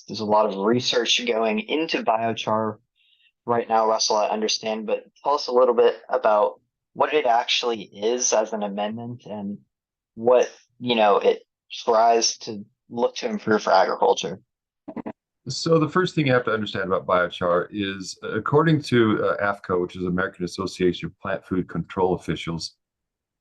There's a lot of research going into biochar right now, Russell, I understand, but tell us a little bit about what it actually is as an amendment and what, it tries to look to improve for agriculture. So the first thing you have to understand about biochar is, according to AFCO, which is American Association of Plant Food Control Officials,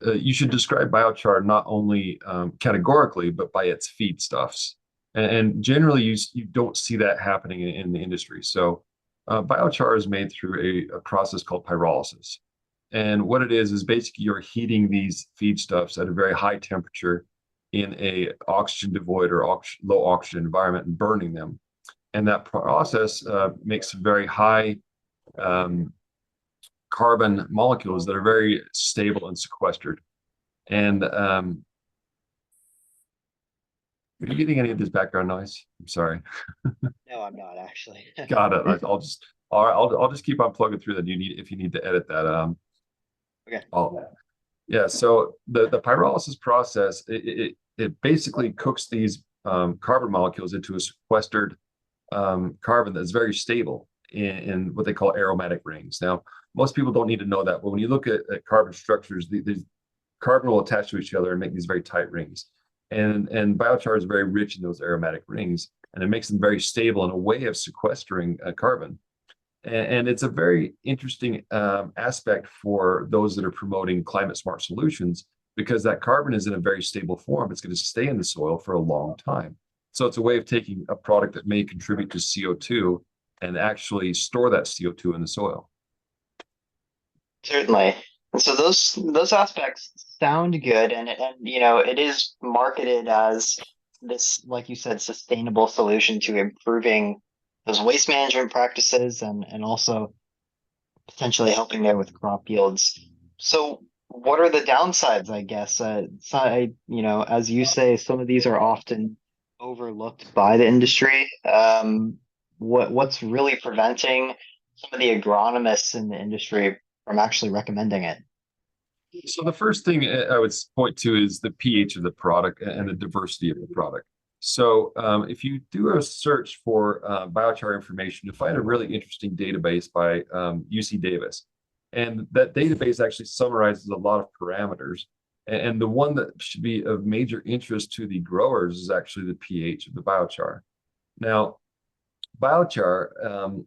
you should describe biochar not only categorically, but by its feedstuffs. And generally, you don't see that happening in the industry. So biochar is made through a process called pyrolysis. And what it is basically you're heating these feedstuffs at a very high temperature in a oxygen devoid or low oxygen environment and burning them. And that process makes very high um, carbon molecules that are very stable and sequestered. And are you getting any of this background noise? I'm sorry. No, I'm not actually. Got it. I'll just all right, I'll just keep on plugging through that. You need if you need to edit that. Okay. I'll, yeah. So the pyrolysis process it basically cooks these carbon molecules into a sequestered carbon that's very stable in what they call aromatic rings. Now, most people don't need to know that, but when you look at carbon structures, the carbon will attach to each other and make these very tight rings. And biochar is very rich in those aromatic rings, and it makes them very stable in a way of sequestering carbon. And it's a very interesting aspect for those that are promoting climate smart solutions because that carbon is in a very stable form. It's going to stay in the soil for a long time. So it's a way of taking a product that may contribute to CO2 and actually store that CO2 in the soil. Certainly. And so those aspects sound good, and it is marketed as this, like you said, sustainable solution to improving those waste management practices and also potentially helping there with crop yields. So what are the downsides, I guess? As you say, some of these are often overlooked by the industry. What's really preventing some of the agronomists in the industry from actually recommending it? So the first thing I would point to is the pH of the product and the diversity of the product. So if you do a search for biochar information, you'll find a really interesting database by UC Davis. And that database actually summarizes a lot of parameters. And the one that should be of major interest to the growers is actually the pH of the biochar. Now, biochar,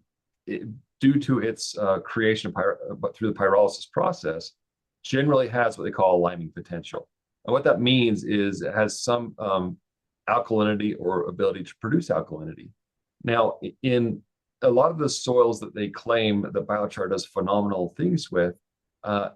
it, due to its creation but through the pyrolysis process, generally has what they call a liming potential. And what that means is it has some alkalinity or ability to produce alkalinity. Now, in a lot of the soils that they claim that biochar does phenomenal things with, uh,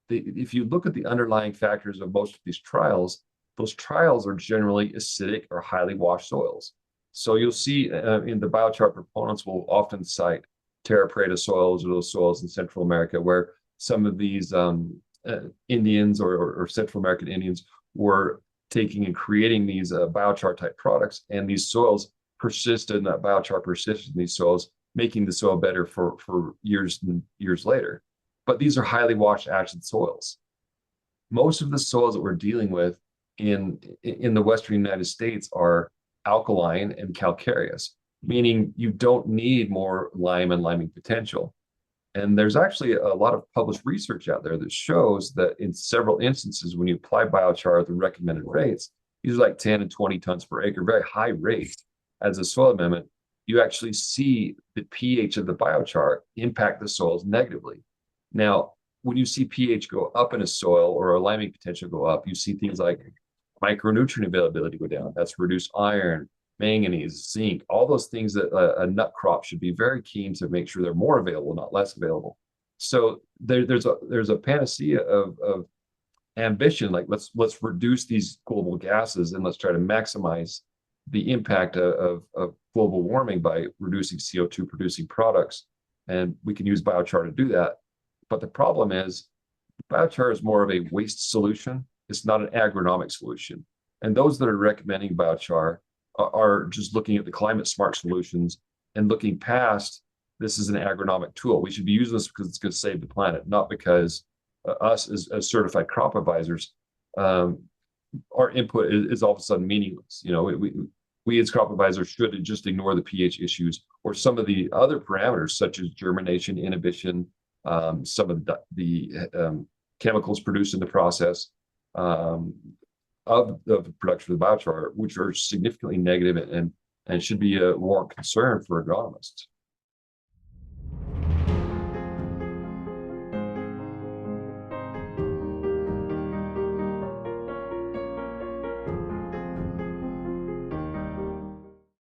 if you look at the underlying factors of most of these trials, those trials are generally acidic or highly washed soils. So you'll see in the biochar proponents will often cite terra preta soils or those soils in Central America where some of these Indians or Central American Indians were taking and creating these biochar type products, and these soils persisted, and that biochar persisted in these soils, making the soil better for years and years later. But these are highly washed acid soils. Most of the soils that we're dealing with in the Western United States are alkaline and calcareous, meaning you don't need more lime and liming potential. And there's actually a lot of published research out there that shows that in several instances, when you apply biochar at the recommended rates, these are like 10 and 20 tons per acre, very high rates as a soil amendment, you actually see the pH of the biochar impact the soils negatively. Now, when you see pH go up in a soil or a liming potential go up, you see things like micronutrient availability go down. That's reduced iron, manganese, zinc, all those things that a nut crop should be very keen to make sure they're more available, not less available. So there's a panacea of ambition, like let's reduce these global gases and let's try to maximize the impact of global warming by reducing CO2 producing products. And we can use biochar to do that. But the problem is biochar is more of a waste solution. It's not an agronomic solution. And those that are recommending biochar are just looking at the climate smart solutions and looking past this is an agronomic tool. We should be using this because it's going to save the planet, not because us as certified crop advisors, our input is all of a sudden meaningless. we as crop advisors should just ignore the pH issues or some of the other parameters such as germination inhibition, some of the chemicals produced in the process of the production of the biochar, which are significantly negative and should be a warrant concern for agronomists.